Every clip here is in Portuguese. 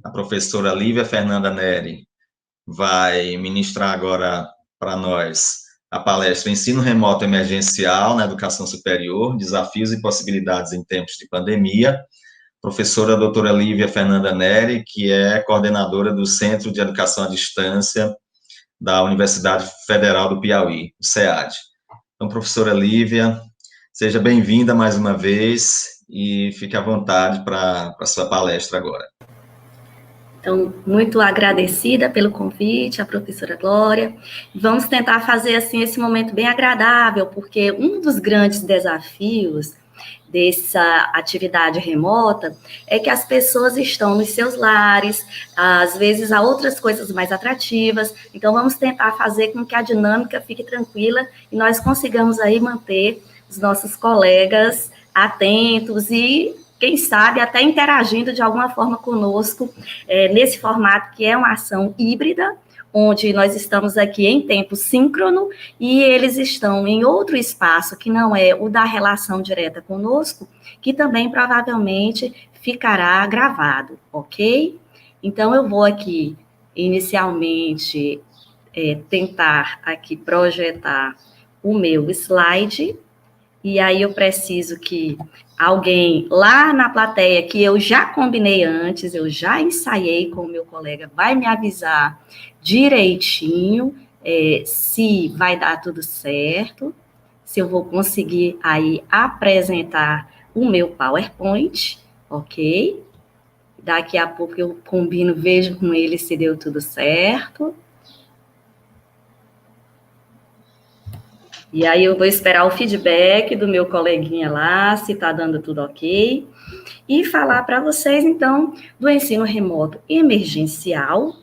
A professora Lívia Fernanda Neri vai ministrar agora para nós a palestra Ensino Remoto Emergencial na Educação Superior, Desafios e Possibilidades em Tempos de Pandemia. Professora doutora Lívia Fernanda Neri, que é coordenadora do Centro de Educação à Distância da Universidade Federal do Piauí, o SEAD. Então, professora Lívia, seja bem-vinda mais uma vez e fique à vontade para a sua palestra agora. Então, muito agradecida pelo convite, a professora Glória. Vamos tentar fazer, assim, esse momento bem agradável, porque um dos grandes desafios dessa atividade remota é que as pessoas estão nos seus lares, às vezes há outras coisas mais atrativas, então vamos tentar fazer com que a dinâmica fique tranquila e nós consigamos aí manter os nossos colegas atentos e, quem sabe, até interagindo de alguma forma conosco, nesse formato que é uma ação híbrida, onde nós estamos aqui em tempo síncrono e eles estão em outro espaço que não é o da relação direta conosco, que também provavelmente ficará gravado, ok? Então, eu vou aqui, inicialmente, tentar aqui projetar o meu slide, e aí eu preciso que alguém lá na plateia, que eu já combinei antes, eu já ensaiei com o meu colega, vai me avisar direitinho se vai dar tudo certo, se eu vou conseguir aí apresentar o meu PowerPoint, ok? Daqui a pouco eu combino, vejo com ele se deu tudo certo. E aí eu vou esperar o feedback do meu coleguinha lá, se está dando tudo ok, e falar para vocês, então, do ensino remoto emergencial,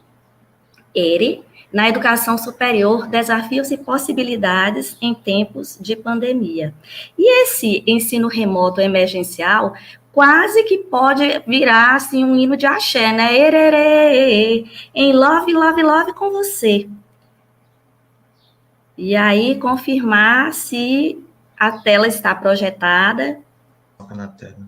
ERE, na educação superior, desafios e possibilidades em tempos de pandemia. E esse ensino remoto emergencial quase que pode virar, assim, um hino de axé, né? Ererê, em love, love, love com você. E aí, confirmar se a tela está projetada. Na tela.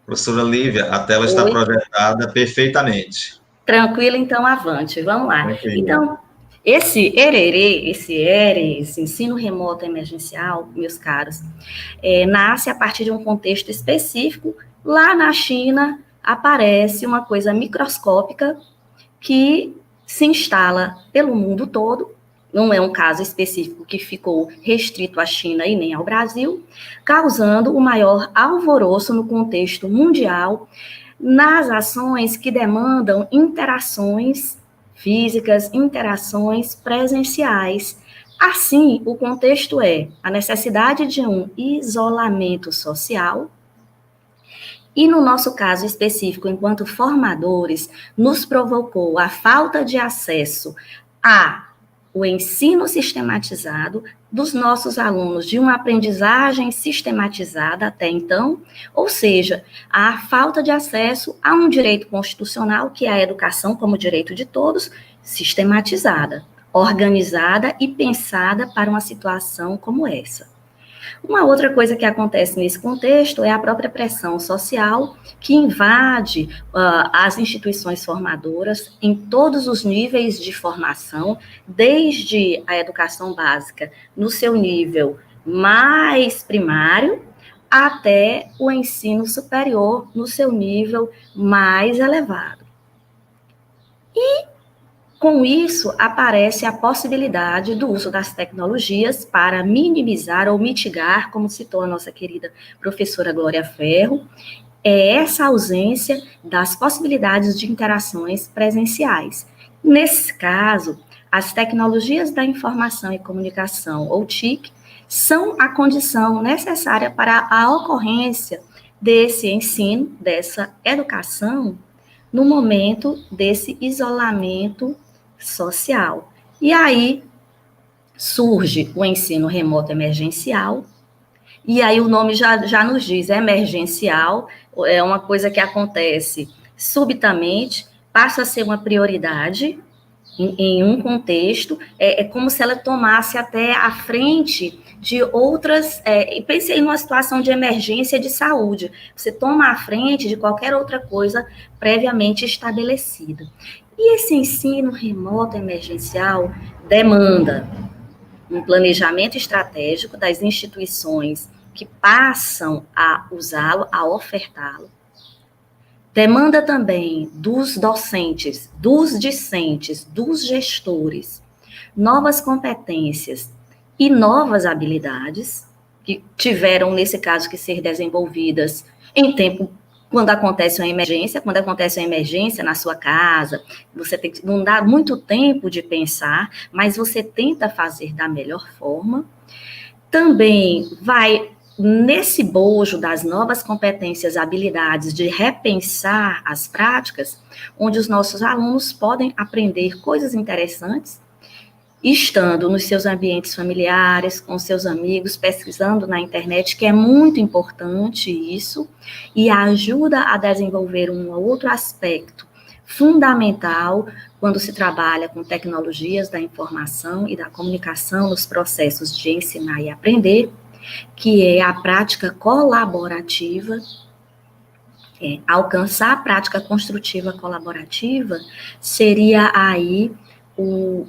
Professora Lívia, a tela está projetada perfeitamente. Tranquilo, então, avante. Vamos lá. Tranquilo. Então, esse ERE, esse ensino remoto emergencial, meus caros, nasce a partir de um contexto específico. Lá na China, aparece uma coisa microscópica que se instala pelo mundo todo. Não é um caso específico que ficou restrito à China e nem ao Brasil, causando o maior alvoroço no contexto mundial, nas ações que demandam interações físicas, interações presenciais. Assim, o contexto é a necessidade de um isolamento social. E no nosso caso específico, enquanto formadores, nos provocou a falta de acesso ao ensino sistematizado dos nossos alunos, de uma aprendizagem sistematizada até então, ou seja, a falta de acesso a um direito constitucional, que é a educação como direito de todos, sistematizada, organizada e pensada para uma situação como essa. Uma outra coisa que acontece nesse contexto é a própria pressão social que invade as instituições formadoras em todos os níveis de formação, desde a educação básica no seu nível mais primário, até o ensino superior no seu nível mais elevado. E com isso, aparece a possibilidade do uso das tecnologias para minimizar ou mitigar, como citou a nossa querida professora Glória Ferro, essa ausência das possibilidades de interações presenciais. Nesse caso, as tecnologias da informação e comunicação, ou TIC, são a condição necessária para a ocorrência desse ensino, dessa educação, no momento desse isolamento social. E aí surge o ensino remoto emergencial, e aí o nome já nos diz, emergencial, é uma coisa que acontece subitamente, passa a ser uma prioridade, em um contexto, é como se ela tomasse até a frente de outras, pensei numa situação de emergência de saúde, você toma a frente de qualquer outra coisa previamente estabelecida. E esse ensino remoto emergencial demanda um planejamento estratégico das instituições que passam a usá-lo, a ofertá-lo. Demanda também dos docentes, dos discentes, dos gestores, novas competências e novas habilidades que tiveram, nesse caso, que ser desenvolvidas em tempo, quando acontece uma emergência na sua casa, você tem que não dá muito tempo de pensar, mas você tenta fazer da melhor forma. Também vai nesse bojo das novas competências, habilidades de repensar as práticas, onde os nossos alunos podem aprender coisas interessantes, estando nos seus ambientes familiares, com seus amigos, pesquisando na internet, que é muito importante isso, e ajuda a desenvolver um outro aspecto fundamental quando se trabalha com tecnologias da informação e da comunicação nos processos de ensinar e aprender, que é a prática colaborativa. Alcançar a prática construtiva colaborativa seria aí o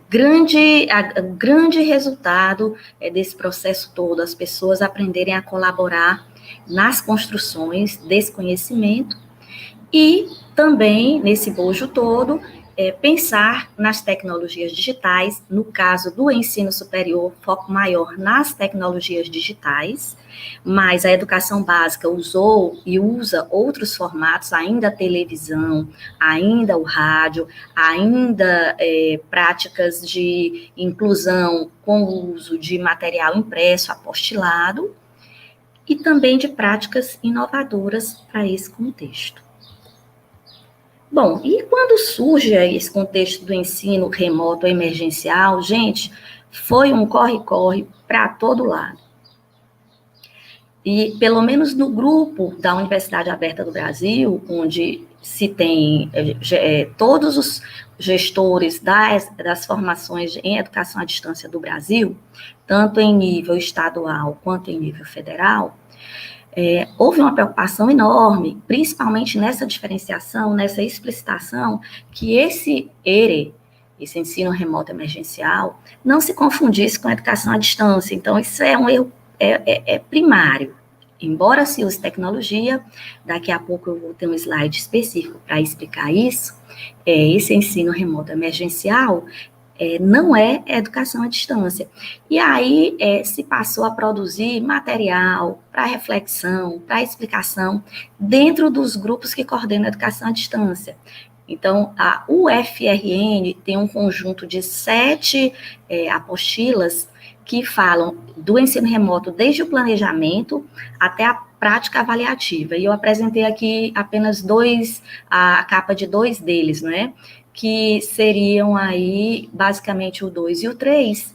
grande resultado desse processo todo, as pessoas aprenderem a colaborar nas construções desse conhecimento e também, nesse bojo todo, pensar nas tecnologias digitais, no caso do ensino superior, foco maior nas tecnologias digitais, mas a educação básica usou e usa outros formatos, ainda a televisão, ainda o rádio, ainda práticas de inclusão com o uso de material impresso, apostilado, e também de práticas inovadoras para esse contexto. Bom, e quando surge esse contexto do ensino remoto emergencial, gente, foi um corre-corre para todo lado. E, pelo menos no grupo da Universidade Aberta do Brasil, onde se tem todos os gestores das formações em educação à distância do Brasil, tanto em nível estadual quanto em nível federal, houve uma preocupação enorme, principalmente nessa diferenciação, nessa explicitação, que esse ERE, esse ensino remoto emergencial, não se confundisse com a educação à distância. Então, isso é um erro primário. Embora se use tecnologia, daqui a pouco eu vou ter um slide específico para explicar isso, esse ensino remoto emergencial não é educação à distância. E aí se passou a produzir material para reflexão, para explicação, dentro dos grupos que coordenam a educação à distância. Então, a UFRN tem um conjunto de 7 apostilas que falam do ensino remoto desde o planejamento até a prática avaliativa. E eu apresentei aqui apenas a capa de 2 deles, né? Que seriam aí, basicamente, o 2 e o 3,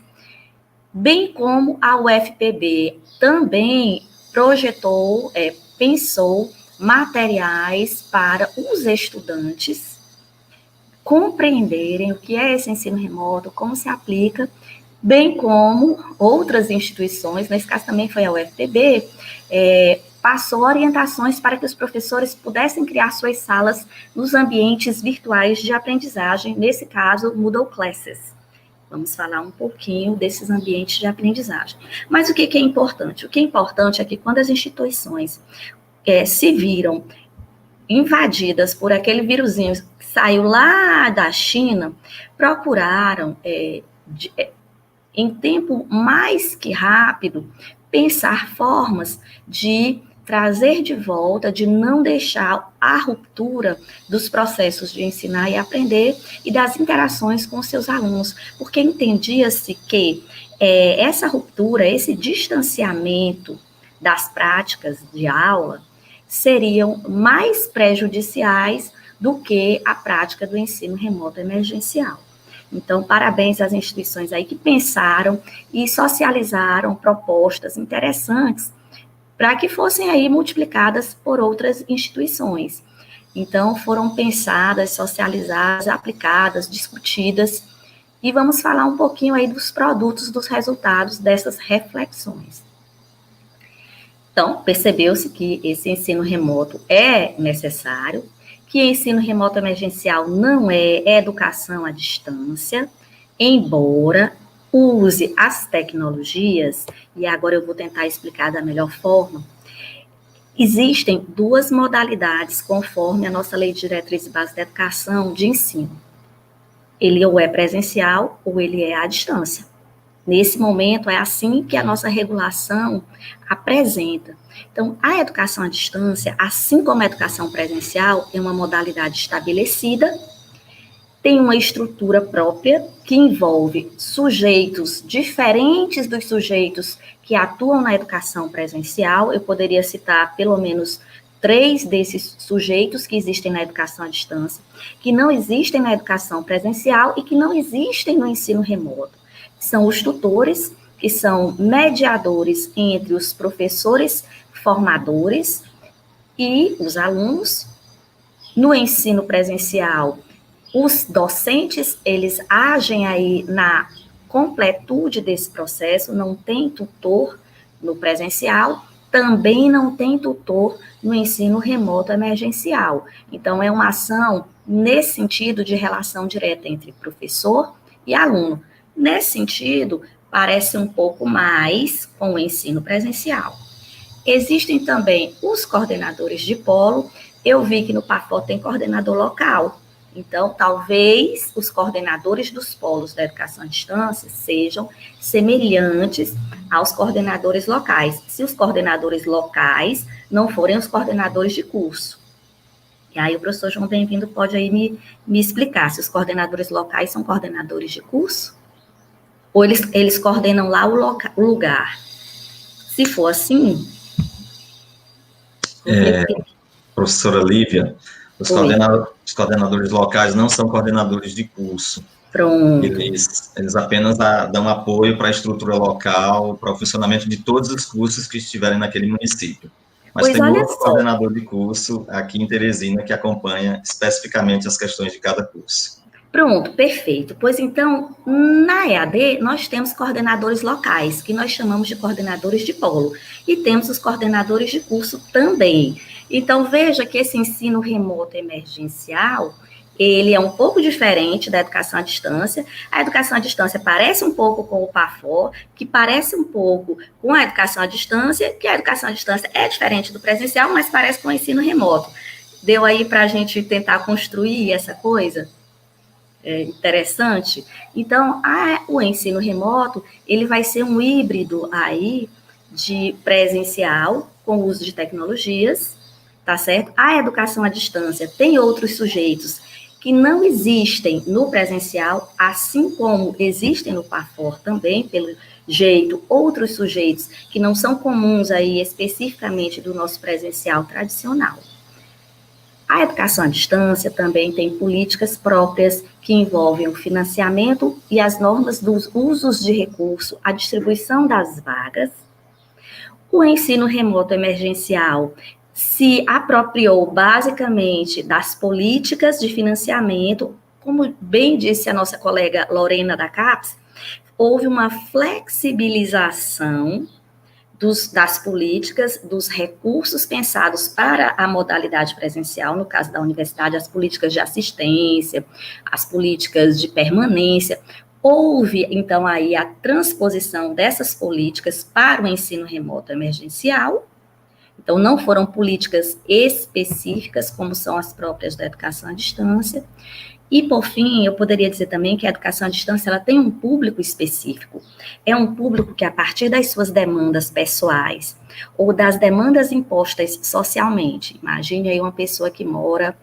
bem como a UFPB também projetou, pensou materiais para os estudantes compreenderem o que é esse ensino remoto, como se aplica, bem como outras instituições, nesse caso também foi a UFPB, passou orientações para que os professores pudessem criar suas salas nos ambientes virtuais de aprendizagem, nesse caso, Moodle Classes. Vamos falar um pouquinho desses ambientes de aprendizagem. Mas o que é importante? O que é importante é que quando as instituições se viram invadidas por aquele vírusinho que saiu lá da China, procuraram, em tempo mais que rápido, pensar formas de trazer de volta, de não deixar a ruptura dos processos de ensinar e aprender e das interações com os seus alunos, porque entendia-se que essa ruptura, esse distanciamento das práticas de aula seriam mais prejudiciais do que a prática do ensino remoto emergencial. Então, parabéns às instituições aí que pensaram e socializaram propostas interessantes para que fossem aí multiplicadas por outras instituições. Então, foram pensadas, socializadas, aplicadas, discutidas, e vamos falar um pouquinho aí dos produtos, dos resultados dessas reflexões. Então, percebeu-se que esse ensino remoto é necessário, que ensino remoto emergencial não é educação à distância, embora use as tecnologias, e agora eu vou tentar explicar da melhor forma. Existem duas modalidades, conforme a nossa Lei de Diretrizes e Bases da Educação, de ensino. Ele ou é presencial ou ele é à distância. Nesse momento, é assim que a nossa regulação apresenta. Então, a educação à distância, assim como a educação presencial, é uma modalidade estabelecida, tem uma estrutura própria que envolve sujeitos diferentes dos sujeitos que atuam na educação presencial. Eu poderia citar pelo menos 3 desses sujeitos que existem na educação à distância, que não existem na educação presencial e que não existem no ensino remoto. São os tutores, que são mediadores entre os professores formadores e os alunos. No ensino presencial, os docentes, eles agem aí na completude desse processo, não tem tutor no presencial, também não tem tutor no ensino remoto emergencial. Então, é uma ação nesse sentido de relação direta entre professor e aluno. Nesse sentido, parece um pouco mais com o ensino presencial. Existem também os coordenadores de polo. Eu vi que no PAFOR tem coordenador local. Então, talvez os coordenadores dos polos da educação à distância sejam semelhantes aos coordenadores locais, se os coordenadores locais não forem os coordenadores de curso. E aí o professor João Bem-vindo pode aí me explicar se os coordenadores locais são coordenadores de curso ou eles coordenam lá o lugar. Se for assim... Professora Lívia, os coordenadores locais não são coordenadores de curso. Pronto. Eles apenas dão apoio para a estrutura local, para o funcionamento de todos os cursos que estiverem naquele município. Mas tem outro coordenador de curso aqui em Teresina que acompanha especificamente as questões de cada curso. Pronto, perfeito. Pois então, na EAD, nós temos coordenadores locais, que nós chamamos de coordenadores de polo, e temos os coordenadores de curso também. Então, veja que esse ensino remoto emergencial, ele é um pouco diferente da educação à distância. A educação à distância parece um pouco com o PAFOR, que parece um pouco com a educação à distância, que a educação à distância é diferente do presencial, mas parece com o ensino remoto. Deu aí para a gente tentar construir essa coisa? Interessante. Então, o ensino remoto, ele vai ser um híbrido aí de presencial com o uso de tecnologias, tá certo? A educação à distância tem outros sujeitos que não existem no presencial, assim como existem no PAFOR também, pelo jeito, outros sujeitos que não são comuns aí especificamente do nosso presencial tradicional. A educação à distância também tem políticas próprias que envolvem o financiamento e as normas dos usos de recurso, a distribuição das vagas. O ensino remoto emergencial se apropriou basicamente das políticas de financiamento, como bem disse a nossa colega Lorena da CAPES, houve uma flexibilização das políticas, dos recursos pensados para a modalidade presencial, no caso da universidade, as políticas de assistência, as políticas de permanência. Houve, então, aí a transposição dessas políticas para o ensino remoto emergencial. Então, não foram políticas específicas, como são as próprias da educação à distância. E, por fim, eu poderia dizer também que a educação à distância ela tem um público específico. É um público que, a partir das suas demandas pessoais ou das demandas impostas socialmente, imagine aí uma pessoa que mora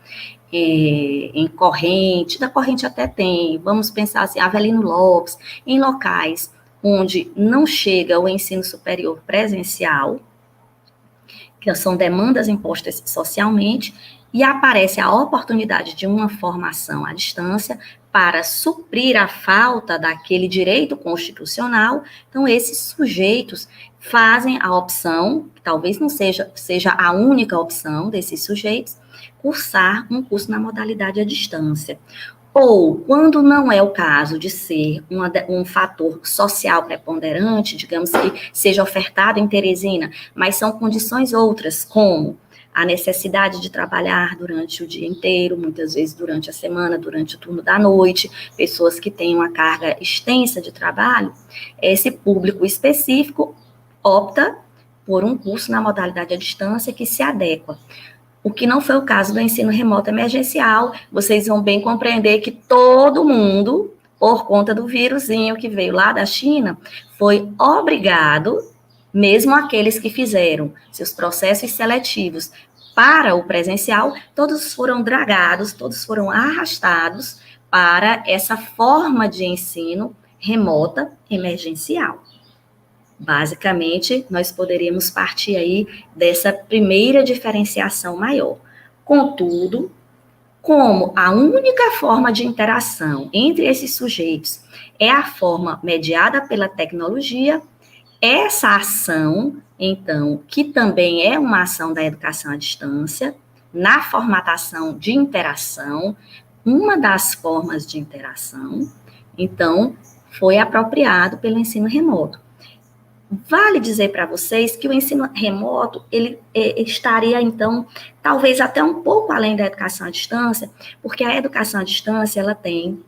em Corrente, da Corrente até tem, vamos pensar assim, Avelino Lopes, em locais onde não chega o ensino superior presencial, que são demandas impostas socialmente, e aparece a oportunidade de uma formação à distância para suprir a falta daquele direito constitucional. Então, esses sujeitos fazem a opção, que talvez não seja a única opção desses sujeitos, cursar um curso na modalidade à distância. Ou, quando não é o caso de ser um fator social preponderante, digamos que seja ofertado em Teresina, mas são condições outras, como a necessidade de trabalhar durante o dia inteiro, muitas vezes durante a semana, durante o turno da noite, pessoas que têm uma carga extensa de trabalho, esse público específico opta por um curso na modalidade à distância que se adequa. O que não foi o caso do ensino remoto emergencial, vocês vão bem compreender que todo mundo, por conta do vírusinho que veio lá da China, foi obrigado, mesmo aqueles que fizeram seus processos seletivos para o presencial, todos foram dragados, todos foram arrastados para essa forma de ensino remota emergencial. Basicamente, nós poderíamos partir aí dessa primeira diferenciação maior. Contudo, como a única forma de interação entre esses sujeitos é a forma mediada pela tecnologia, essa ação, então, que também é uma ação da educação à distância, na formatação de interação, uma das formas de interação, então, foi apropriado pelo ensino remoto. Vale dizer para vocês que o ensino remoto, ele estaria, então, talvez até um pouco além da educação à distância, porque a educação à distância, ela tem,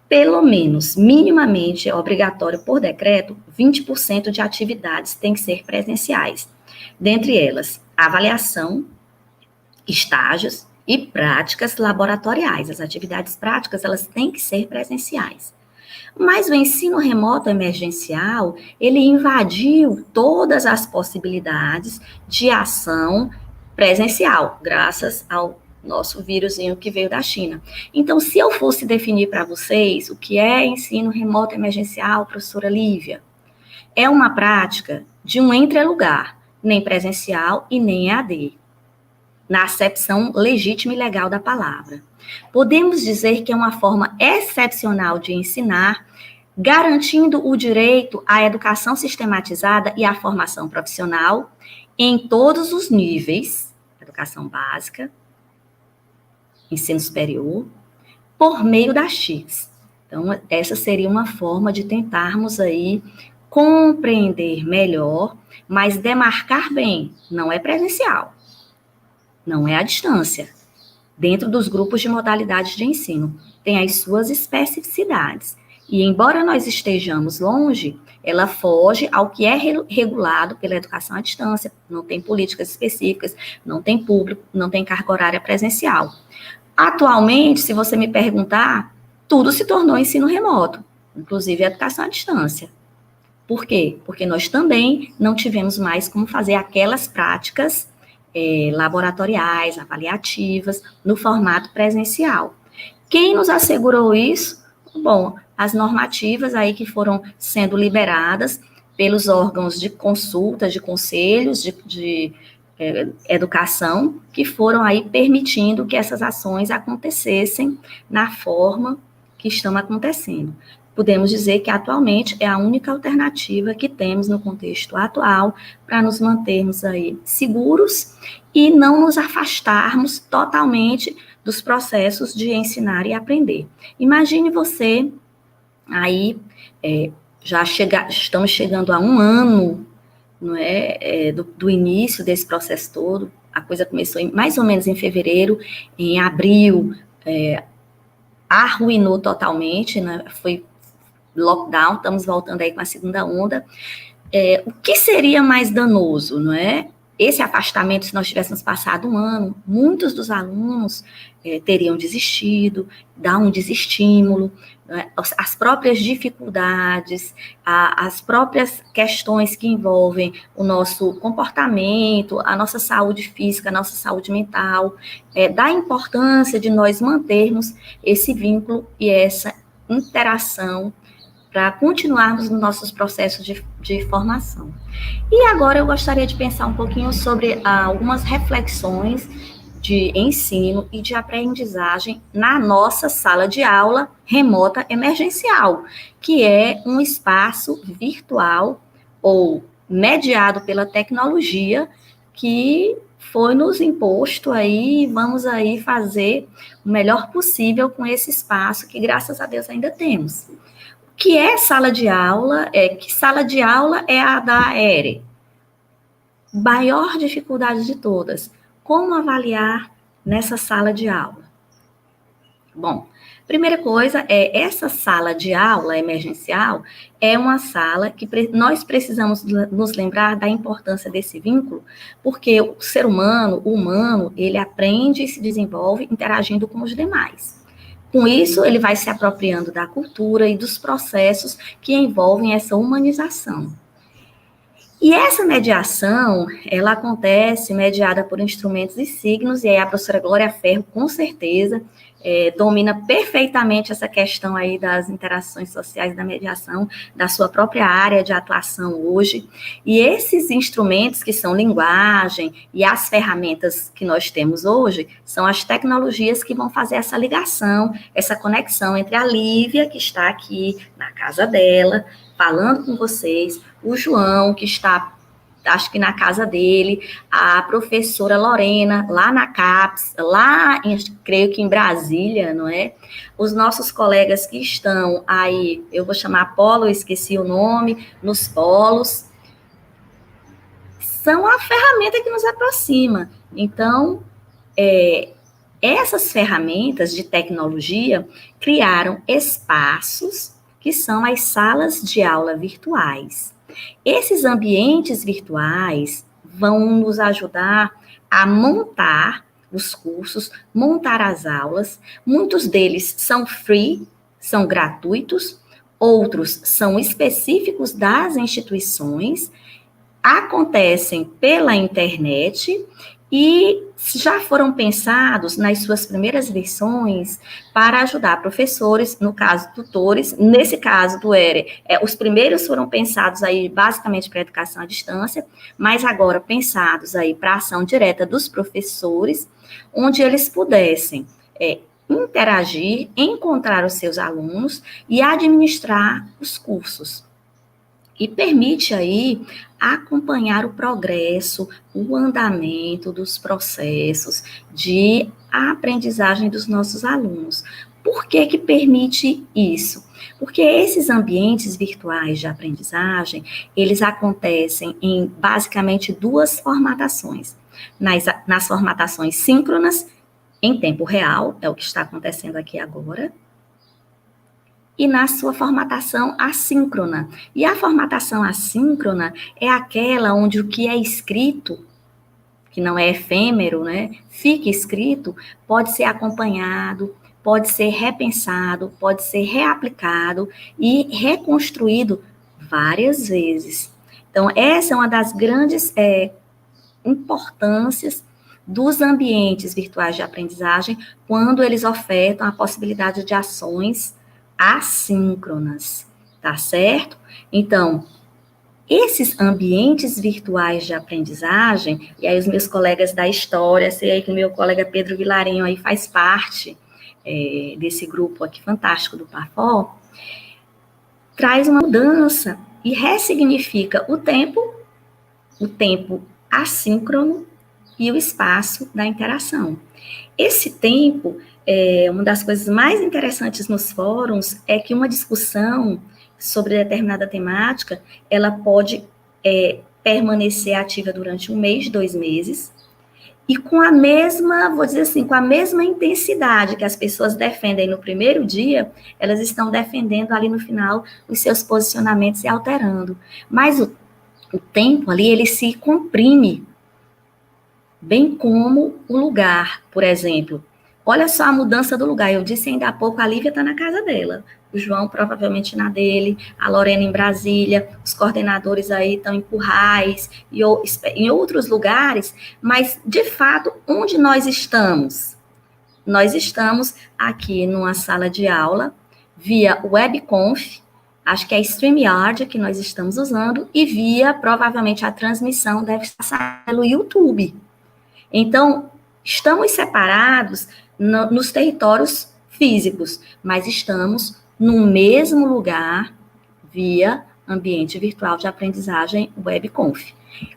pelo menos, minimamente, é obrigatório por decreto, 20% de atividades têm que ser presenciais. Dentre elas, avaliação, estágios e práticas laboratoriais. As atividades práticas, elas têm que ser presenciais. Mas o ensino remoto emergencial, ele invadiu todas as possibilidades de ação presencial, graças ao nosso vírusinho que veio da China. Então, se eu fosse definir para vocês o que é ensino remoto emergencial, professora Lívia, é uma prática de um entrelugar, nem presencial e nem EAD, na acepção legítima e legal da palavra. Podemos dizer que é uma forma excepcional de ensinar, garantindo o direito à educação sistematizada e à formação profissional em todos os níveis, educação básica, ensino superior, por meio das TICs. Então, essa seria uma forma de tentarmos aí compreender melhor, mas demarcar bem, não é presencial, não é à distância. Dentro dos grupos de modalidades de ensino, tem as suas especificidades. E, embora nós estejamos longe, ela foge ao que é regulado pela educação à distância, não tem políticas específicas, não tem público, não tem carga horária presencial. Atualmente, se você me perguntar, tudo se tornou ensino remoto, inclusive a educação à distância. Por quê? Porque nós também não tivemos mais como fazer aquelas práticas laboratoriais, avaliativas, no formato presencial. Quem nos assegurou isso? Bom, as normativas aí que foram sendo liberadas pelos órgãos de consulta, de conselhos de educação, que foram aí permitindo que essas ações acontecessem na forma que estão acontecendo. Podemos dizer que atualmente é a única alternativa que temos no contexto atual para nos mantermos aí seguros e não nos afastarmos totalmente dos processos de ensinar e aprender. Imagine você aí, estamos chegando a um ano, não é, do início desse processo todo. A coisa começou mais ou menos em fevereiro, em abril, arruinou totalmente, né, foi lockdown, estamos voltando aí com a segunda onda. O que seria mais danoso, não é? Esse afastamento, se nós tivéssemos passado um ano, muitos dos alunos teriam desistido, dá um desestímulo, né? As próprias dificuldades, as próprias questões que envolvem o nosso comportamento, a nossa saúde física, a nossa saúde mental, da importância de nós mantermos esse vínculo e essa interação para continuarmos nos nossos processos de formação. E agora eu gostaria de pensar um pouquinho sobre algumas reflexões de ensino e de aprendizagem na nossa sala de aula remota emergencial, que é um espaço virtual ou mediado pela tecnologia que foi nos imposto aí, vamos aí fazer o melhor possível com esse espaço que, graças a Deus, ainda temos. O que é sala de aula? Que sala de aula é a da ERE? Maior dificuldade de todas. Como avaliar nessa sala de aula? Bom, primeira coisa essa sala de aula emergencial é uma sala que nós precisamos nos lembrar da importância desse vínculo, porque o ser humano, ele aprende e se desenvolve interagindo com os demais. Com isso, ele vai se apropriando da cultura e dos processos que envolvem essa humanização. E essa mediação, ela acontece mediada por instrumentos e signos, e aí a professora Glória Ferro, com certeza, domina perfeitamente essa questão aí das interações sociais da mediação, da sua própria área de atuação hoje. E esses instrumentos que são linguagem e as ferramentas que nós temos hoje, são as tecnologias que vão fazer essa ligação, essa conexão entre a Lívia, que está aqui na casa dela, falando com vocês, o João, que está, acho que na casa dele, a professora Lorena, lá na CAPES, creio que em Brasília, não é? Os nossos colegas que estão aí, eu vou chamar polo, eu esqueci o nome, nos polos, são a ferramenta que nos aproxima. Então, essas ferramentas de tecnologia criaram espaços que são as salas de aula virtuais. Esses ambientes virtuais vão nos ajudar a montar os cursos, montar as aulas. Muitos deles são free, são gratuitos, outros são específicos das instituições, acontecem pela internet e já foram pensados nas suas primeiras versões para ajudar professores, no caso tutores, nesse caso do ERE, os primeiros foram pensados aí basicamente para a educação à distância, mas agora pensados aí para a ação direta dos professores, onde eles pudessem interagir, encontrar os seus alunos e administrar os cursos. E permite aí acompanhar o progresso, o andamento dos processos de aprendizagem dos nossos alunos. Por que que permite isso? Porque esses ambientes virtuais de aprendizagem, eles acontecem em basicamente duas formatações. Nas formatações síncronas, em tempo real, é o que está acontecendo aqui agora, e na sua formatação assíncrona. E a formatação assíncrona é aquela onde o que é escrito, que não é efêmero, né, fica escrito, pode ser acompanhado, pode ser repensado, pode ser reaplicado e reconstruído várias vezes. Então, essa é uma das grandes importâncias dos ambientes virtuais de aprendizagem, quando eles ofertam a possibilidade de ações assíncronas, tá certo? Então, esses ambientes virtuais de aprendizagem, e aí os meus colegas da história, sei aí que o meu colega Pedro Vilarinho aí faz parte desse grupo aqui fantástico do PAFO, traz uma mudança e ressignifica o tempo assíncrono e o espaço da interação. Esse tempo, uma das coisas mais interessantes nos fóruns é que uma discussão sobre determinada temática, ela pode permanecer ativa durante 1 mês, 2 meses, e com a mesma, vou dizer assim, com a mesma intensidade que as pessoas defendem no primeiro dia, elas estão defendendo ali no final os seus posicionamentos e alterando. Mas o tempo ali, ele se comprime, bem como o lugar, por exemplo. Olha só a mudança do lugar. Eu disse ainda há pouco, a Lívia está na casa dela, o João provavelmente na dele, a Lorena em Brasília, os coordenadores aí estão em Currais e em outros lugares, mas, de fato, onde nós estamos? Nós estamos aqui numa sala de aula, via webconf, acho que é StreamYard que nós estamos usando, e via, provavelmente, a transmissão deve estar pelo YouTube. Então, estamos separados nos territórios físicos, mas estamos no mesmo lugar via ambiente virtual de aprendizagem WebConf.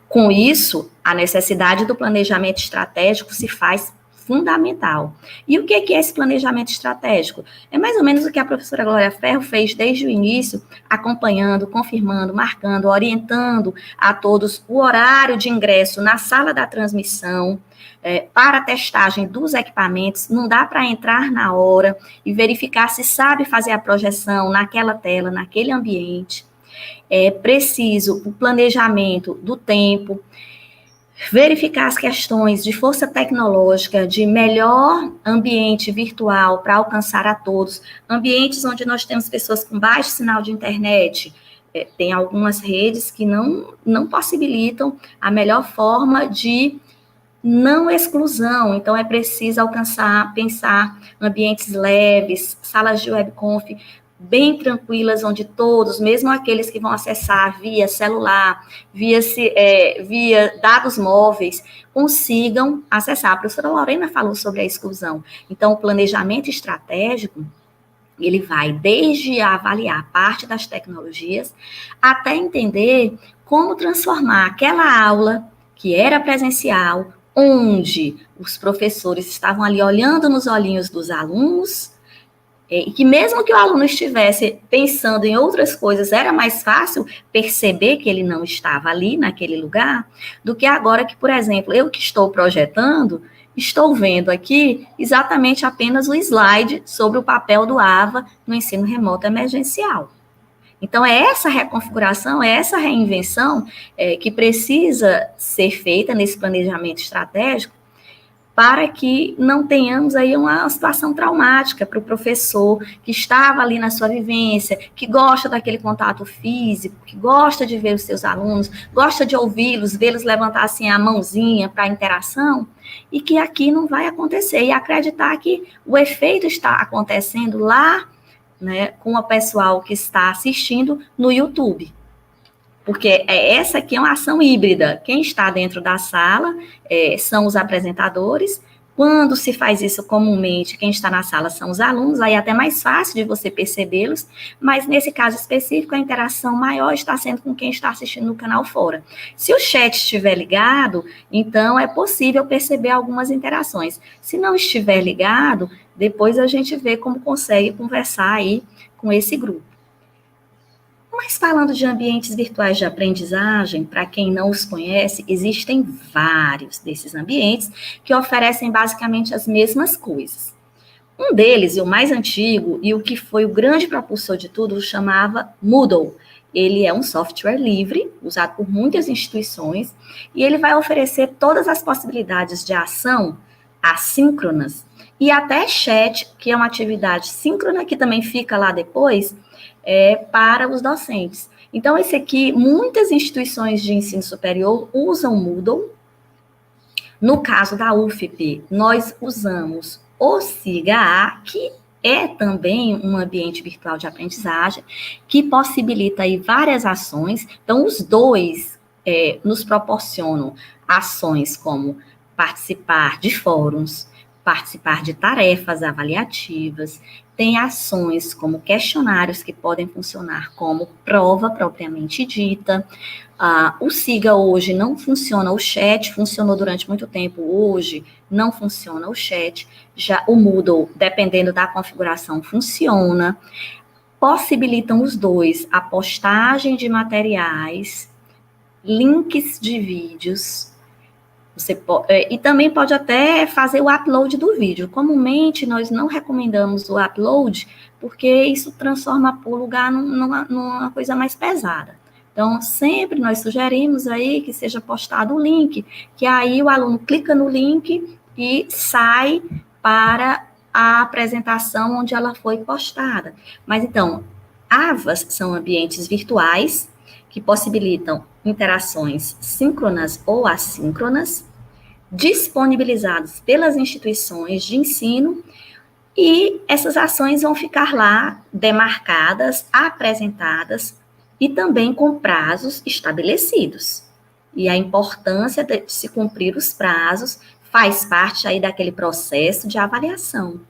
Com isso, a necessidade do planejamento estratégico se faz fundamental. E o que é esse planejamento estratégico? É mais ou menos o que a professora Glória Ferro fez desde o início, acompanhando, confirmando, marcando, orientando a todos o horário de ingresso na sala da transmissão, para a testagem dos equipamentos. Não dá para entrar na hora e verificar se sabe fazer a projeção naquela tela, naquele ambiente. É preciso o planejamento do tempo, verificar as questões de força tecnológica, de melhor ambiente virtual para alcançar a todos, ambientes onde nós temos pessoas com baixo sinal de internet. Tem algumas redes que não possibilitam a melhor forma de não exclusão, então é preciso pensar ambientes leves, salas de webconf bem tranquilas, onde todos, mesmo aqueles que vão acessar via celular, via dados móveis, consigam acessar. A professora Lorena falou sobre a exclusão. Então, o planejamento estratégico, ele vai desde avaliar parte das tecnologias, até entender como transformar aquela aula que era presencial, onde os professores estavam ali olhando nos olhinhos dos alunos, e que mesmo que o aluno estivesse pensando em outras coisas, era mais fácil perceber que ele não estava ali, naquele lugar, do que agora que, por exemplo, eu que estou projetando, estou vendo aqui exatamente apenas o slide sobre o papel do AVA no ensino remoto emergencial. Então, é essa reconfiguração, é essa reinvenção que precisa ser feita nesse planejamento estratégico, para que não tenhamos aí uma situação traumática para o professor que estava ali na sua vivência, que gosta daquele contato físico, que gosta de ver os seus alunos, gosta de ouvi-los, vê-los levantar assim a mãozinha para a interação, e que aqui não vai acontecer, e acreditar que o efeito está acontecendo lá, né, com o pessoal que está assistindo no YouTube. Porque essa aqui é uma ação híbrida. Quem está dentro da sala são os apresentadores. Quando se faz isso comumente, quem está na sala são os alunos, aí é até mais fácil de você percebê-los, mas nesse caso específico, a interação maior está sendo com quem está assistindo no canal fora. Se o chat estiver ligado, então é possível perceber algumas interações. Se não estiver ligado, depois a gente vê como consegue conversar aí com esse grupo. Mas falando de ambientes virtuais de aprendizagem, para quem não os conhece, existem vários desses ambientes que oferecem basicamente as mesmas coisas. Um deles, e o mais antigo, e o que foi o grande propulsor de tudo, chamava Moodle. Ele é um software livre, usado por muitas instituições, e ele vai oferecer todas as possibilidades de ação assíncronas, e até chat, que é uma atividade síncrona, que também fica lá depois, para os docentes. Então, esse aqui, muitas instituições de ensino superior usam o Moodle. No caso da UFP, nós usamos o SIGA-A, que é também um ambiente virtual de aprendizagem, que possibilita aí várias ações. Então, os dois nos proporcionam ações como participar de fóruns, participar de tarefas avaliativas, tem ações como questionários que podem funcionar como prova propriamente dita. O SIGA hoje não funciona o chat, funcionou durante muito tempo, hoje não funciona o chat. Já o Moodle, dependendo da configuração, funciona. Possibilitam os dois a postagem de materiais, links de vídeos. E também pode até fazer o upload do vídeo. Comumente, nós não recomendamos o upload, porque isso transforma o lugar numa coisa mais pesada. Então, sempre nós sugerimos aí que seja postado o link, que aí o aluno clica no link e sai para a apresentação onde ela foi postada. Mas, então, AVAs são ambientes virtuais que possibilitam interações síncronas ou assíncronas, disponibilizados pelas instituições de ensino, e essas ações vão ficar lá demarcadas, apresentadas e também com prazos estabelecidos. E a importância de se cumprir os prazos faz parte aí daquele processo de avaliação.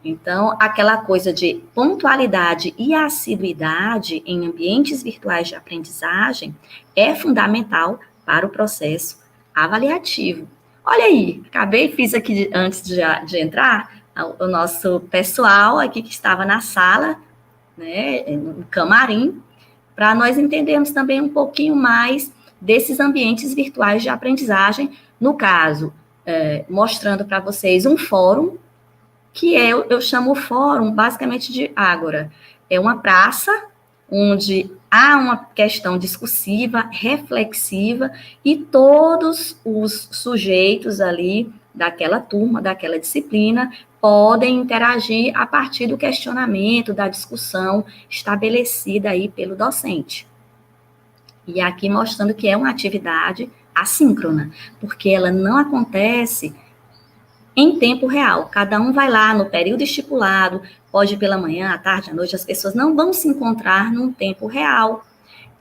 Então, aquela coisa de pontualidade e assiduidade em ambientes virtuais de aprendizagem é fundamental para o processo avaliativo. Olha aí, fiz aqui antes de entrar, o nosso pessoal aqui que estava na sala, né, no camarim, para nós entendermos também um pouquinho mais desses ambientes virtuais de aprendizagem, no caso, mostrando para vocês um fórum, que eu chamo o fórum basicamente de ágora. É uma praça onde há uma questão discursiva, reflexiva, e todos os sujeitos ali daquela turma, daquela disciplina, podem interagir a partir do questionamento, da discussão estabelecida aí pelo docente. E aqui mostrando que é uma atividade assíncrona, porque ela não acontece em tempo real. Cada um vai lá no período estipulado, pode ir pela manhã, à tarde, à noite, as pessoas não vão se encontrar num tempo real.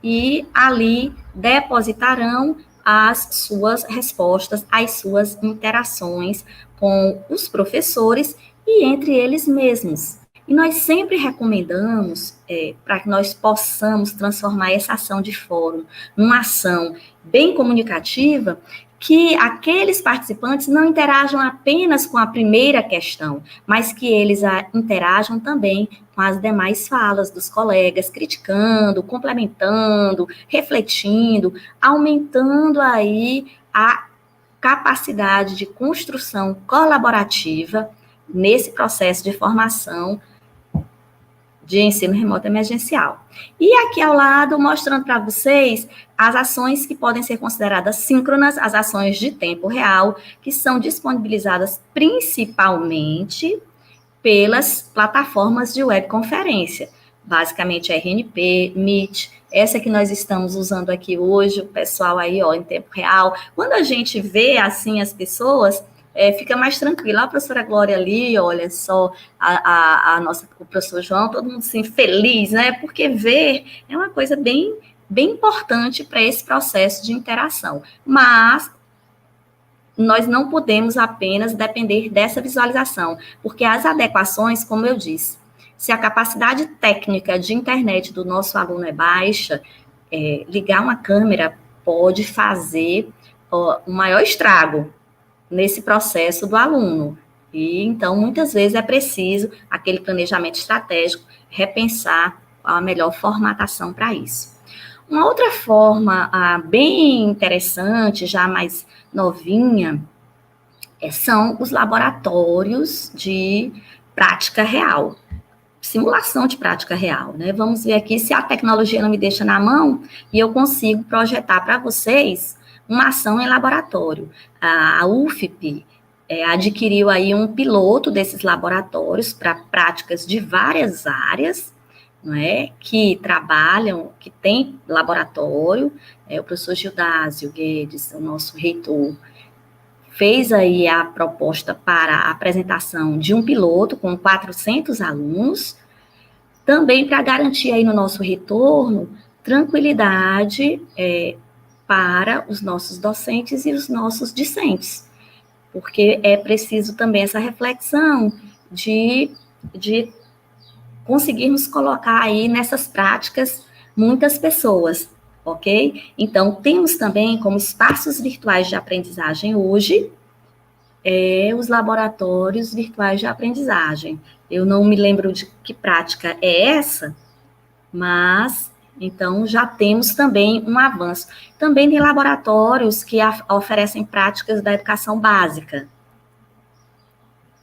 E ali depositarão as suas respostas, as suas interações com os professores e entre eles mesmos. E nós sempre recomendamos, para que nós possamos transformar essa ação de fórum numa ação bem comunicativa, que aqueles participantes não interajam apenas com a primeira questão, mas que eles interajam também com as demais falas dos colegas, criticando, complementando, refletindo, aumentando aí a capacidade de construção colaborativa nesse processo de formação de ensino remoto emergencial. E aqui ao lado, mostrando para vocês as ações que podem ser consideradas síncronas, as ações de tempo real, que são disponibilizadas principalmente pelas plataformas de webconferência, basicamente RNP, Meet, essa que nós estamos usando aqui hoje, o pessoal aí, ó, em tempo real. Quando a gente vê, assim, as pessoas, fica mais tranquilo. A professora Glória ali, olha só, o professor João, todo mundo assim, feliz, né? Porque ver é uma coisa bem, bem importante para esse processo de interação. Mas nós não podemos apenas depender dessa visualização, porque as adequações, como eu disse, se a capacidade técnica de internet do nosso aluno é baixa, ligar uma câmera pode fazer um maior estrago nesse processo do aluno. E, então, muitas vezes é preciso aquele planejamento estratégico, repensar a melhor formatação para isso. Uma outra forma bem interessante, já mais novinha, são os laboratórios de prática real, simulação de prática real, né? Vamos ver aqui se a tecnologia não me deixa na mão e eu consigo projetar para vocês uma ação em laboratório. A UFP adquiriu aí um piloto desses laboratórios para práticas de várias áreas, não é? Que trabalham, que tem laboratório. O professor Gildásio Guedes, o nosso reitor, fez aí a proposta para a apresentação de um piloto com 400 alunos, também para garantir aí no nosso retorno tranquilidade para os nossos docentes e os nossos discentes, porque é preciso também essa reflexão de conseguirmos colocar aí nessas práticas muitas pessoas, ok? Então, temos também como espaços virtuais de aprendizagem hoje, os laboratórios virtuais de aprendizagem. Eu não me lembro de que prática é essa, mas, então, já temos também um avanço. Também tem laboratórios que oferecem práticas da educação básica.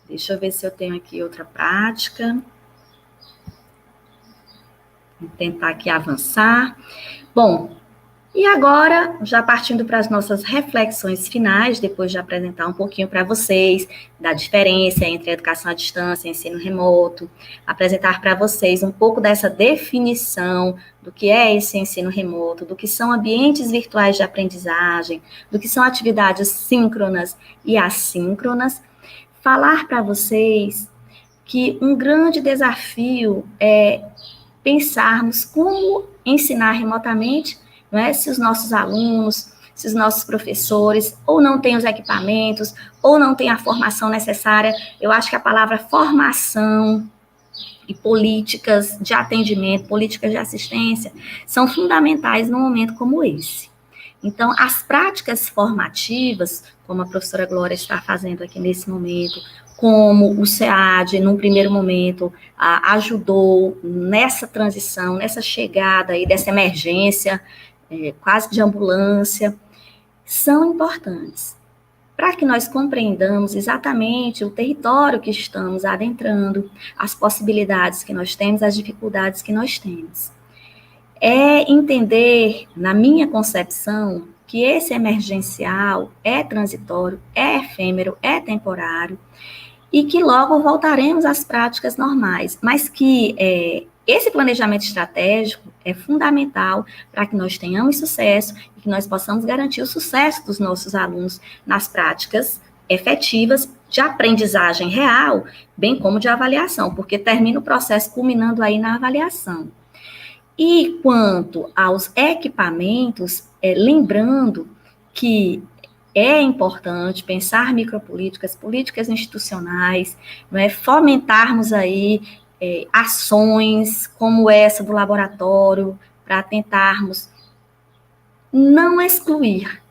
Deixa eu ver se eu tenho aqui outra prática. Vou tentar aqui avançar. Bom, e agora, já partindo para as nossas reflexões finais, depois de apresentar um pouquinho para vocês da diferença entre educação à distância e ensino remoto, apresentar para vocês um pouco dessa definição do que é esse ensino remoto, do que são ambientes virtuais de aprendizagem, do que são atividades síncronas e assíncronas, falar para vocês que um grande desafio é pensarmos como ensinar remotamente, não é? Se os nossos alunos, se os nossos professores ou não têm os equipamentos, ou não têm a formação necessária. Eu acho que a palavra formação e políticas de atendimento, políticas de assistência, são fundamentais num momento como esse. Então, as práticas formativas, como a professora Glória está fazendo aqui nesse momento, como o SEAD, num primeiro momento, ajudou nessa transição, nessa chegada aí dessa emergência, quase de ambulância, são importantes para que nós compreendamos exatamente o território que estamos adentrando, as possibilidades que nós temos, as dificuldades que nós temos. É entender, na minha concepção, que esse emergencial é transitório, é efêmero, é temporário, e que logo voltaremos às práticas normais, mas que esse planejamento estratégico é fundamental para que nós tenhamos sucesso e que nós possamos garantir o sucesso dos nossos alunos nas práticas efetivas de aprendizagem real, bem como de avaliação, porque termina o processo culminando aí na avaliação. E quanto aos equipamentos, lembrando que é importante pensar micropolíticas, políticas institucionais, não é? Fomentarmos aí ações como essa do laboratório, para tentarmos não excluir.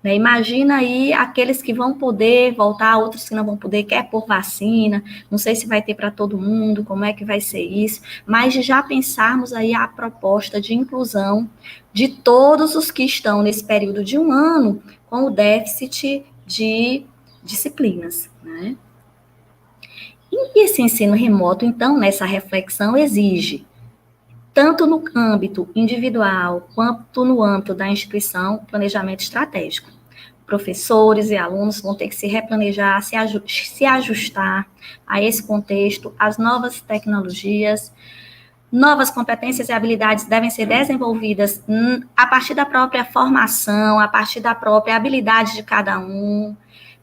Né? Imagina aí aqueles que vão poder voltar, outros que não vão poder, quer por vacina, não sei se vai ter para todo mundo, como é que vai ser isso, mas de já pensarmos aí a proposta de inclusão de todos os que estão nesse período de um ano com o déficit de disciplinas, né? E esse ensino remoto, então, nessa reflexão, exige, tanto no âmbito individual, quanto no âmbito da instituição, planejamento estratégico. Professores e alunos vão ter que se replanejar, se ajustar a esse contexto, as novas tecnologias, novas competências e habilidades devem ser desenvolvidas a partir da própria formação, a partir da própria habilidade de cada um.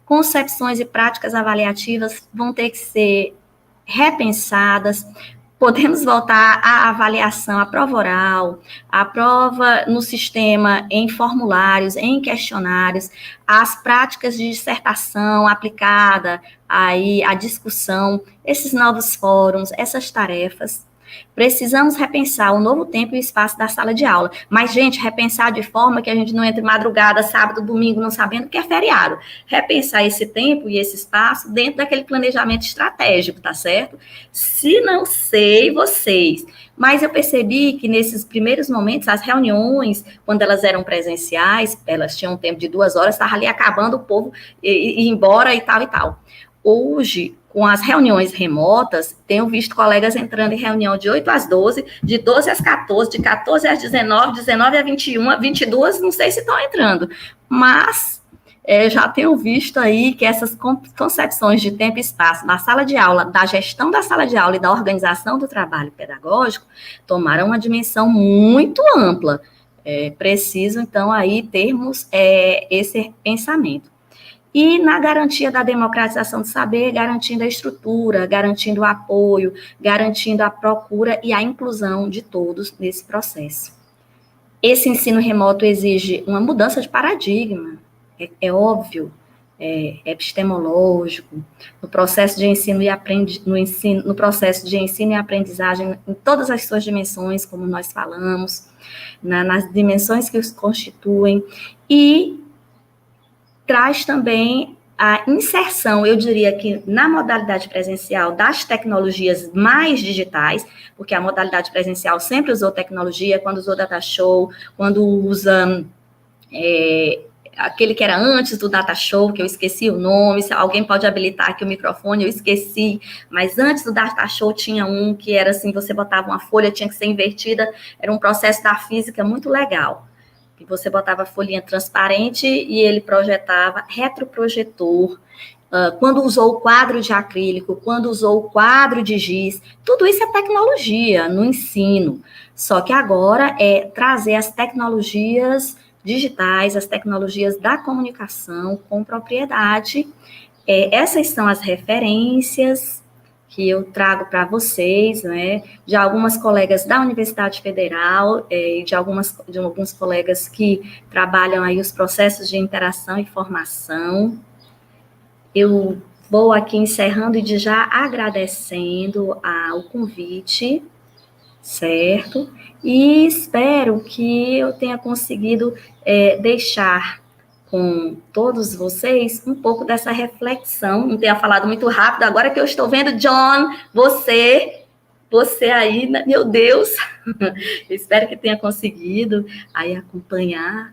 Concepções e práticas avaliativas vão ter que ser repensadas. Podemos voltar à avaliação, à prova oral, à prova no sistema em formulários, em questionários, as práticas de dissertação aplicada aí à discussão, esses novos fóruns, essas tarefas. Precisamos repensar o novo tempo e o espaço da sala de aula. Mas, gente, repensar de forma que a gente não entre madrugada, sábado, domingo, não sabendo que é feriado. Repensar esse tempo e esse espaço dentro daquele planejamento estratégico, tá certo? Se não sei vocês, mas eu percebi que nesses primeiros momentos, as reuniões, quando elas eram presenciais, elas tinham um tempo de 2 horas, estava ali acabando o povo ir embora e tal e tal. Hoje, com as reuniões remotas, tenho visto colegas entrando em reunião de 8 às 12, de 12 às 14, de 14 às 19, 19 às 21, 22, não sei se estão entrando, mas já tenho visto aí que essas concepções de tempo e espaço na sala de aula, da gestão da sala de aula e da organização do trabalho pedagógico, tomaram uma dimensão muito ampla. Preciso, então, aí termos esse pensamento. E na garantia da democratização do saber, garantindo a estrutura, garantindo o apoio, garantindo a procura e a inclusão de todos nesse processo. Esse ensino remoto exige uma mudança de paradigma, é óbvio, epistemológico, no processo de ensino e no processo de ensino e aprendizagem, em todas as suas dimensões, como nós falamos, nas dimensões que os constituem, e traz também a inserção, eu diria que na modalidade presencial, das tecnologias mais digitais, porque a modalidade presencial sempre usou tecnologia, quando usou data show, quando usa aquele que era antes do data show, que eu esqueci o nome, se alguém pode habilitar aqui o microfone, eu esqueci, mas antes do data show tinha um que era assim, você botava uma folha, tinha que ser invertida, era um processo da física muito legal. Que você botava a folhinha transparente e ele projetava retroprojetor. Quando usou o quadro de acrílico, quando usou o quadro de giz, tudo isso é tecnologia no ensino. Só que agora é trazer as tecnologias digitais, as tecnologias da comunicação com propriedade. Essas são as referências que eu trago para vocês, né, de algumas colegas da Universidade Federal, e de alguns colegas que trabalham aí os processos de interação e formação. Eu vou aqui encerrando e de já agradecendo o convite, certo? E espero que eu tenha conseguido deixar com todos vocês um pouco dessa reflexão. Não tenha falado muito rápido, agora que eu estou vendo, John, você aí, meu Deus, espero que tenha conseguido aí acompanhar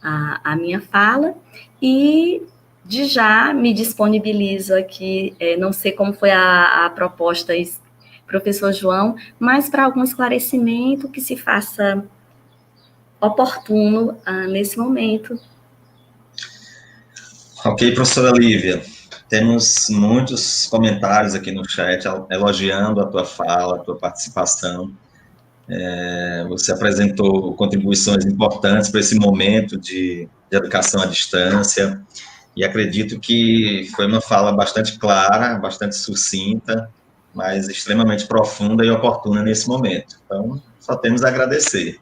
a minha fala, e de já me disponibilizo aqui, não sei como foi a proposta, professor João, mas para algum esclarecimento que se faça oportuno nesse momento. Ok, professora Lívia, temos muitos comentários aqui no chat elogiando a tua fala, a tua participação. Você apresentou contribuições importantes para esse momento de educação à distância, e acredito que foi uma fala bastante clara, bastante sucinta, mas extremamente profunda e oportuna nesse momento. Então, só temos a agradecer.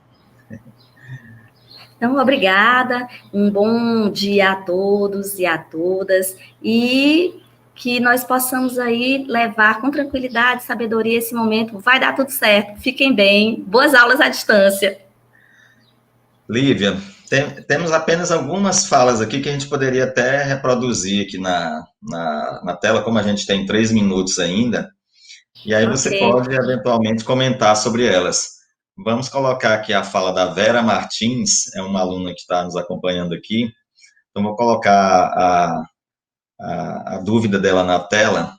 Então, obrigada, um bom dia a todos e a todas, e que nós possamos aí levar com tranquilidade, sabedoria esse momento. Vai dar tudo certo, fiquem bem, boas aulas à distância. Lívia, temos apenas algumas falas aqui que a gente poderia até reproduzir aqui na tela, como a gente tem 3 minutos ainda, e aí você pode eventualmente comentar sobre elas. Vamos colocar aqui a fala da Vera Martins, é uma aluna que está nos acompanhando aqui, então vou colocar a dúvida dela na tela.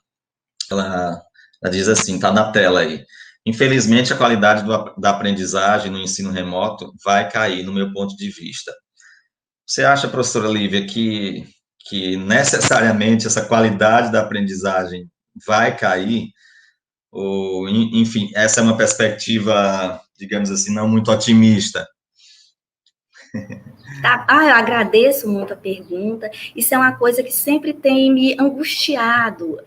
Ela diz assim, está na tela aí: infelizmente, a qualidade da aprendizagem no ensino remoto vai cair, no meu ponto de vista. Você acha, professora Lívia, que necessariamente essa qualidade da aprendizagem vai cair? Ou, enfim, essa é uma perspectiva, digamos assim, não muito otimista? Eu agradeço muito a pergunta. Isso é uma coisa que sempre tem me angustiado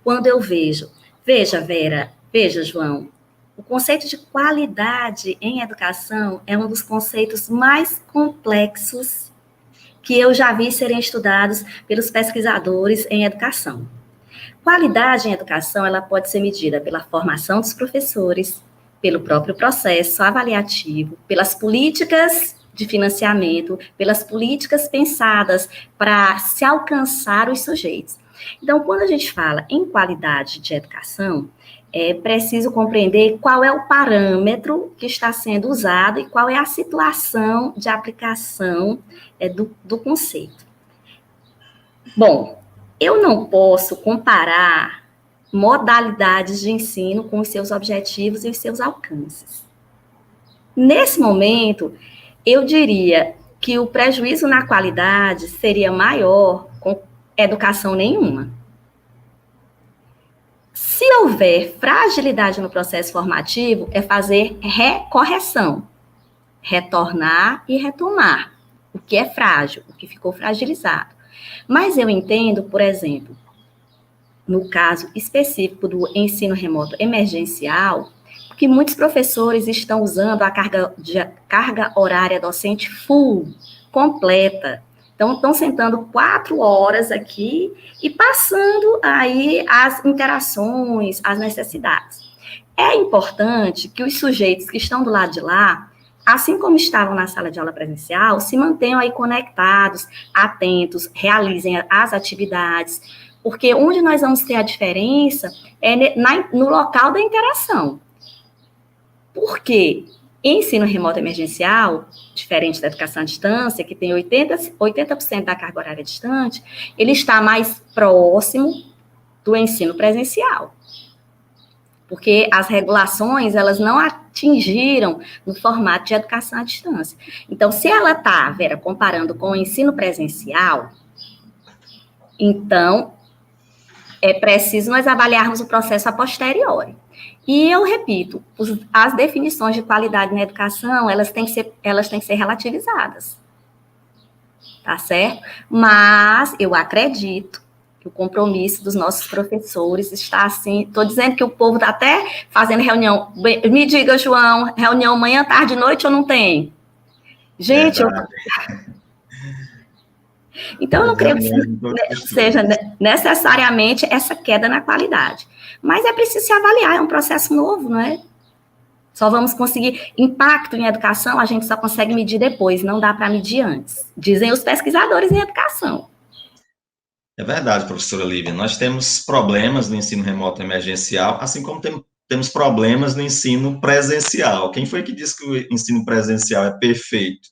quando eu vejo. Veja, Vera, veja, João, o conceito de qualidade em educação é um dos conceitos mais complexos que eu já vi serem estudados pelos pesquisadores em educação. Qualidade em educação, ela pode ser medida pela formação dos professores, pelo próprio processo avaliativo, pelas políticas de financiamento, pelas políticas pensadas para se alcançar os sujeitos. Então, quando a gente fala em qualidade de educação, é preciso compreender qual é o parâmetro que está sendo usado e qual é a situação de aplicação do conceito. Bom, eu não posso comparar modalidades de ensino com os seus objetivos e os seus alcances. Nesse momento, eu diria que o prejuízo na qualidade seria maior com educação nenhuma. Se houver fragilidade no processo formativo, é fazer recorreção, retornar e retomar o que é frágil, o que ficou fragilizado. Mas eu entendo, por exemplo, no caso específico do ensino remoto emergencial, que muitos professores estão usando a carga horária docente full, completa. Então, estão sentando 4 horas aqui e passando aí as interações, as necessidades. É importante que os sujeitos que estão do lado de lá, assim como estavam na sala de aula presencial, se mantenham aí conectados, atentos, realizem as atividades, porque onde nós vamos ter a diferença é no local da interação. Por quê? Ensino remoto emergencial, diferente da educação à distância, que tem 80% da carga horária distante, ele está mais próximo do ensino presencial. Porque as regulações, elas não atingiram no formato de educação à distância. Então, se ela está, Vera, comparando com o ensino presencial, então, é preciso nós avaliarmos o processo a posteriori. E eu repito, as definições de qualidade na educação, elas têm que ser relativizadas. Tá certo? Mas eu acredito que o compromisso dos nossos professores está assim, estou dizendo que o povo está até fazendo reunião, me diga, João, reunião manhã, tarde, noite ou não tem? Gente, então eu não creio que seja necessariamente essa queda na qualidade, mas é preciso se avaliar, é um processo novo, não é? Só vamos conseguir impacto em educação, a gente só consegue medir depois, não dá para medir antes, dizem os pesquisadores em educação. É verdade, professora Lívia. Nós temos problemas no ensino remoto emergencial, assim como temos problemas no ensino presencial. Quem foi que disse que o ensino presencial é perfeito?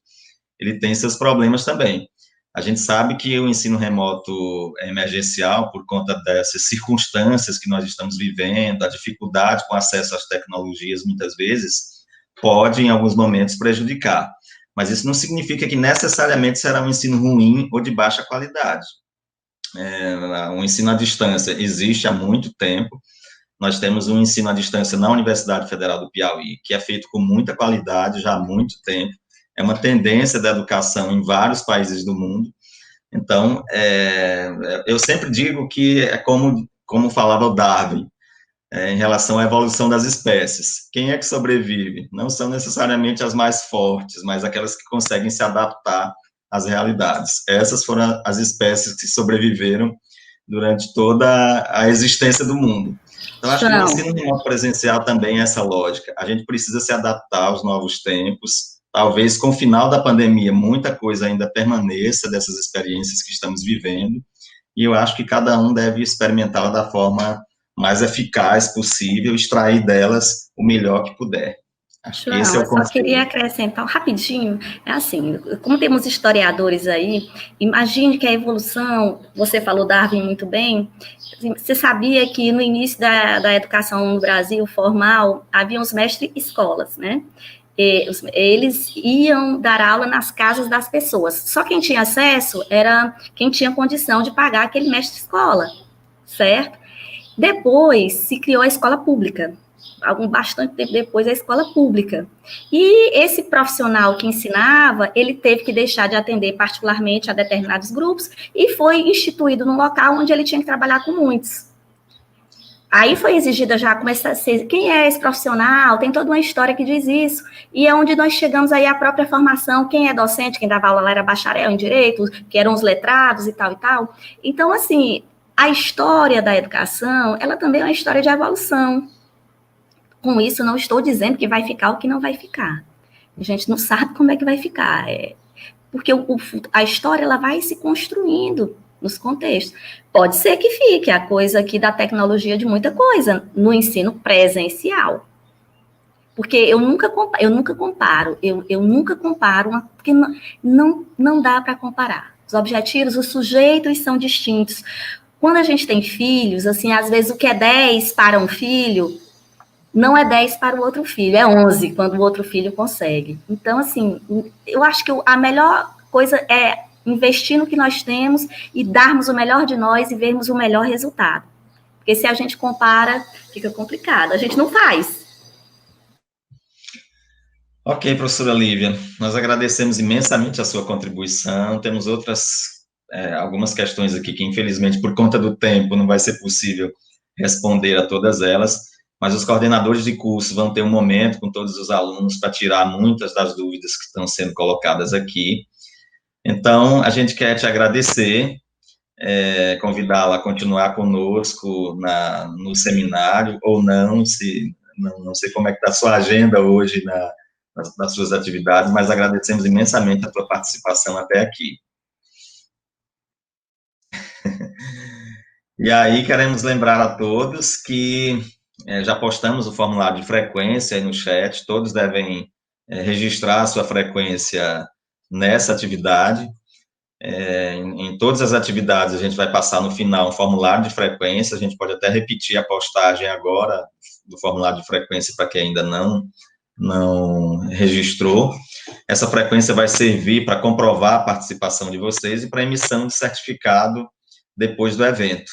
Ele tem seus problemas também. A gente sabe que o ensino remoto emergencial, por conta dessas circunstâncias que nós estamos vivendo, a dificuldade com acesso às tecnologias, muitas vezes, pode, em alguns momentos, prejudicar. Mas isso não significa que necessariamente será um ensino ruim ou de baixa qualidade. O ensino à distância existe há muito tempo. Nós temos um ensino à distância na Universidade Federal do Piauí, que é feito com muita qualidade já há muito tempo. É uma tendência da educação em vários países do mundo. Então, eu sempre digo que é como falava o Darwin, em relação à evolução das espécies. Quem é que sobrevive? Não são necessariamente as mais fortes, mas aquelas que conseguem se adaptar às realidades. Essas foram as espécies que sobreviveram durante toda a existência do mundo. Então, acho que o ensino remoto presencial também é essa lógica. A gente precisa se adaptar aos novos tempos. Talvez com o final da pandemia, muita coisa ainda permaneça dessas experiências que estamos vivendo, e eu acho que cada um deve experimentá-la da forma mais eficaz possível, extrair delas o melhor que puder. João, esse é o conselho. Eu só queria acrescentar rapidinho, assim, como temos historiadores aí, imagine que a evolução, você falou, Darwin, muito bem, você sabia que no início da educação no Brasil formal, havia os mestres-escolas, né? Eles iam dar aula nas casas das pessoas. Só quem tinha acesso era quem tinha condição de pagar aquele mestre-escola, certo? Depois se criou a escola pública, bastante tempo depois a escola pública. E esse profissional que ensinava, ele teve que deixar de atender particularmente a determinados grupos e foi instituído num local onde ele tinha que trabalhar com muitos. Aí foi exigida já, começar a ser, quem é esse profissional? Tem toda uma história que diz isso. E é onde nós chegamos aí à própria formação, quem é docente, quem dava aula lá era bacharel em direito, que eram os letrados e tal e tal. Então, assim, a história da educação, ela também é uma história de evolução. Com isso, não estou dizendo que vai ficar o que não vai ficar. A gente não sabe como é que vai ficar. Porque a história ela vai se construindo nos contextos. Pode ser que fique a coisa aqui da tecnologia de muita coisa no ensino presencial. Porque eu nunca comparo, porque não dá para comparar. Os objetivos, os sujeitos são distintos. Quando a gente tem filhos, assim, às vezes o que é 10 para um filho não é 10 para o outro filho, é 11 quando o outro filho consegue. Então, assim, eu acho que a melhor coisa é investir no que nós temos e darmos o melhor de nós e vermos o melhor resultado. Porque se a gente compara, fica complicado. A gente não faz. Ok, professora Lívia, nós agradecemos imensamente a sua contribuição. Temos algumas questões aqui que, infelizmente, por conta do tempo, não vai ser possível responder a todas elas, mas os coordenadores de curso vão ter um momento com todos os alunos para tirar muitas das dúvidas que estão sendo colocadas aqui. Então, a gente quer te agradecer, convidá-la a continuar conosco no seminário, ou não, não sei como é que está a sua agenda hoje nas suas atividades, mas agradecemos imensamente a tua participação até aqui. E aí, queremos lembrar a todos que já postamos o formulário de frequência aí no chat, todos devem registrar a sua frequência nessa atividade. Em todas as atividades, a gente vai passar no final um formulário de frequência, a gente pode até repetir a postagem agora do formulário de frequência para quem ainda não registrou. Essa frequência vai servir para comprovar a participação de vocês e para emissão de certificado depois do evento.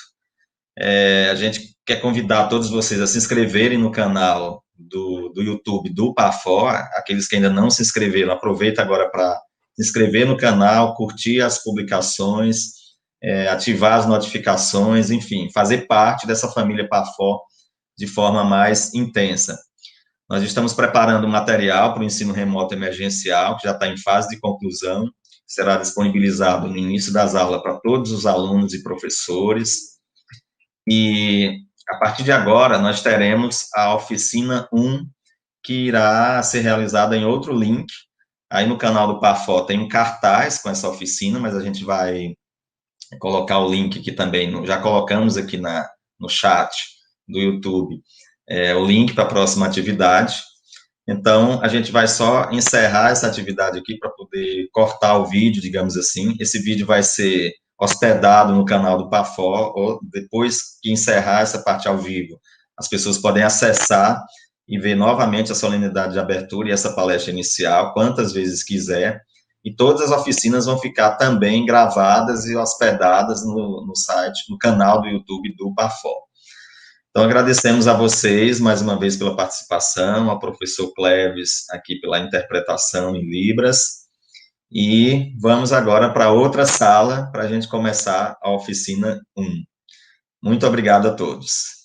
A gente quer convidar todos vocês a se inscreverem no canal do YouTube do PAFOR. Aqueles que ainda não se inscreveram, aproveita agora para se inscrever no canal, curtir as publicações, ativar as notificações, enfim, fazer parte dessa família Pafor de forma mais intensa. Nós estamos preparando um material para o ensino remoto emergencial, que já está em fase de conclusão, será disponibilizado no início das aulas para todos os alunos e professores, e a partir de agora nós teremos a oficina 1, que irá ser realizada em outro link. Aí no canal do Pafor tem um cartaz com essa oficina, mas a gente vai colocar o link aqui também, já colocamos aqui no chat do YouTube, o link para a próxima atividade. Então, a gente vai só encerrar essa atividade aqui para poder cortar o vídeo, digamos assim. Esse vídeo vai ser hospedado no canal do Pafor, ou depois que encerrar essa parte ao vivo, as pessoas podem acessar e ver novamente a solenidade de abertura e essa palestra inicial, quantas vezes quiser, e todas as oficinas vão ficar também gravadas e hospedadas no site, no canal do YouTube do Pafor. Então, agradecemos a vocês, mais uma vez, pela participação, ao professor Cleves, aqui pela interpretação em Libras, e vamos agora para outra sala, para a gente começar a oficina 1. Muito obrigado a todos.